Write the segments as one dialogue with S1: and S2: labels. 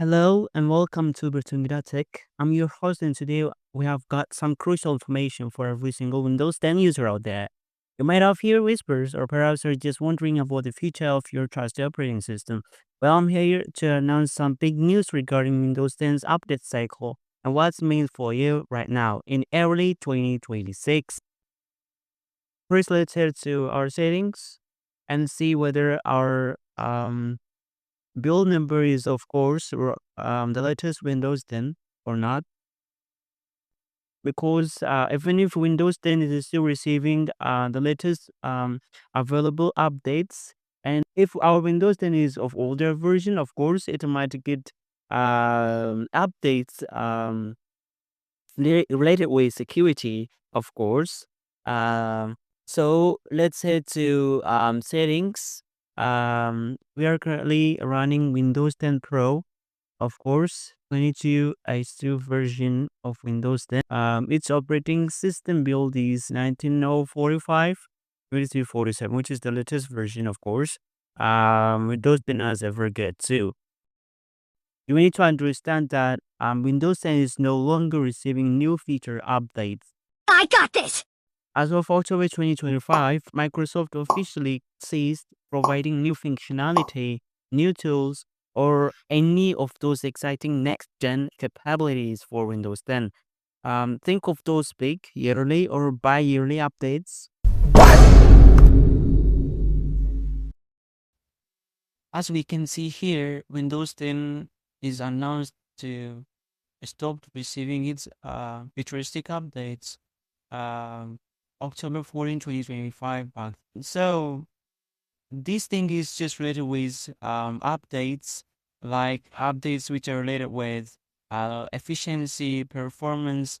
S1: Hello and welcome to Bertungida Tech. I'm your host, and today we have got some crucial information for every single Windows 10 user out there. You might have heard whispers, or perhaps you're just wondering about the future of your trusted operating system. Well, I'm here to announce some big news regarding Windows 10's update cycle and what's meant for you right now in early 2026. First, let's head to our settings and see whether our build number is, of course, the latest Windows 10 or not. Because even if Windows 10 is still receiving the latest available updates, and if our Windows 10 is of older version, of course, it might get updates related with security, of course. Um, so let's head to settings. We are currently running Windows 10 Pro, of course. 22H2 version of Windows 10. Its operating system build is 19045, 2347, which is the latest version, of course. Windows 10 has ever get too. You need to understand that Windows 10 is no longer receiving new feature updates.
S2: I got this!
S1: As of October 2025, Microsoft officially ceased providing new functionality, new tools, or any of those exciting next-gen capabilities for Windows 10. Think of those big yearly or bi-yearly updates. As we can see here, Windows 10 is announced to stop receiving its futuristic updates October 14, 2025 back. So this thing is just related with updates, like updates which are related with efficiency, performance.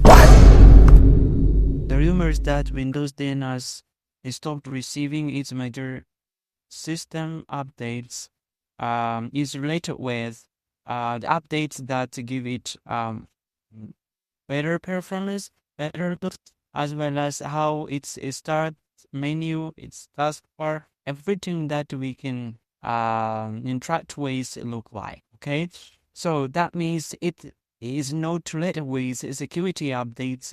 S1: The rumors that Windows 10 has stopped receiving its major system updates is related with the updates that give it better performance, better tools, as well as how its start menu, its taskbar, everything that we can interact with look like. Okay, so that means it is not related with security updates.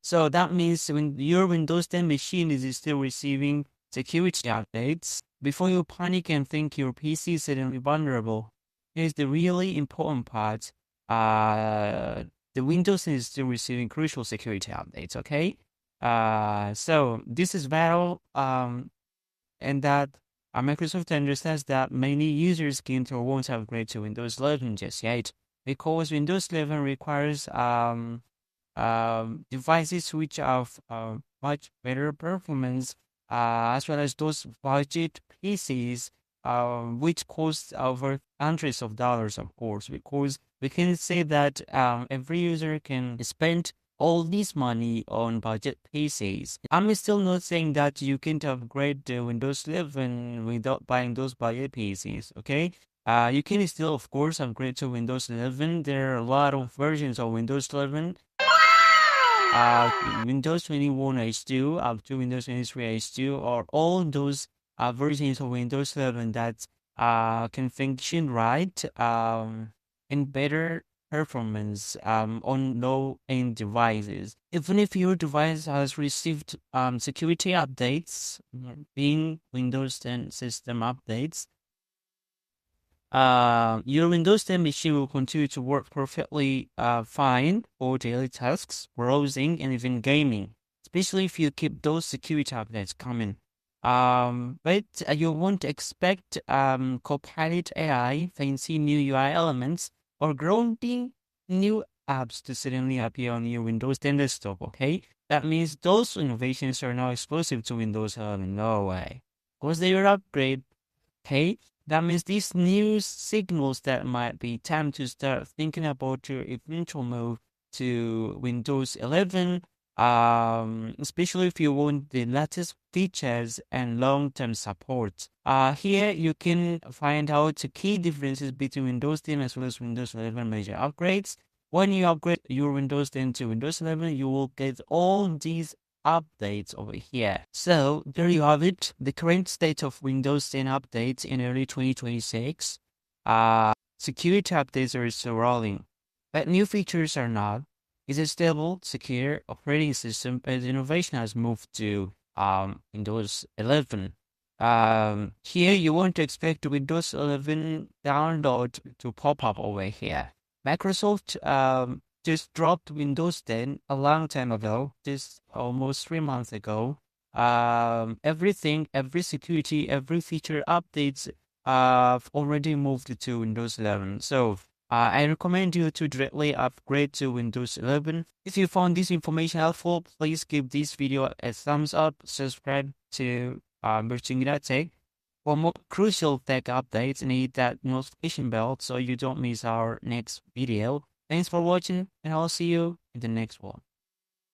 S1: So that means when your Windows 10 machine is still receiving security updates, before you panic and think your PC is suddenly vulnerable, here's the really important part. The Windows is still receiving crucial security updates, okay? So this is vital, and that Microsoft understands that many users can't or won't upgrade to Windows 11 just yet, because Windows 11 requires devices which have much better performance, as well as those budget PCs, which cost over hundreds of dollars, of course, because we can say that every user can spend all this money on budget PCs. I'm still not saying that you can't upgrade to Windows 11 without buying those budget PCs, okay? You can still, of course, upgrade to Windows 11. There are a lot of versions of Windows 11. Windows 21 H2 up to Windows 23 H2, or all those versions of Windows 11 that can function right and better performance on low-end devices. Even if your device has received security updates, being Windows 10 system updates, your Windows 10 machine will continue to work perfectly fine for daily tasks, browsing, and even gaming, especially if you keep those security updates coming. But you won't expect Copilot AI, fancy new UI elements, or grounding new apps to suddenly appear on your Windows 10 desktop, okay? That means those innovations are now exclusive to Windows 11. No way. Because they are upgrade, okay? That means these new signals that might be time to start thinking about your eventual move to Windows 11, especially if you want the latest features and long-term support. Here you can find out the key differences between Windows 10 as well as Windows 11 major upgrades. When you upgrade your Windows 10 to Windows 11, you will get all these updates over here. So there you have it, the current state of Windows 10 updates in early 2026. security updates are still rolling, but new features are not. It's a stable, secure operating system, but innovation has moved to Windows 11. Here you won't expect Windows 11 download to pop up over here. Microsoft just dropped Windows 10 a long time ago, just almost 3 months ago. Everything, every security, every feature updates have already moved to Windows 11. So I recommend you to directly upgrade to Windows 11. If you found this information helpful, please give this video a thumbs up, subscribe to Merching Tech for more crucial tech updates, and hit that notification bell so you don't miss our next video. Thanks for watching, and I'll see you in the next one.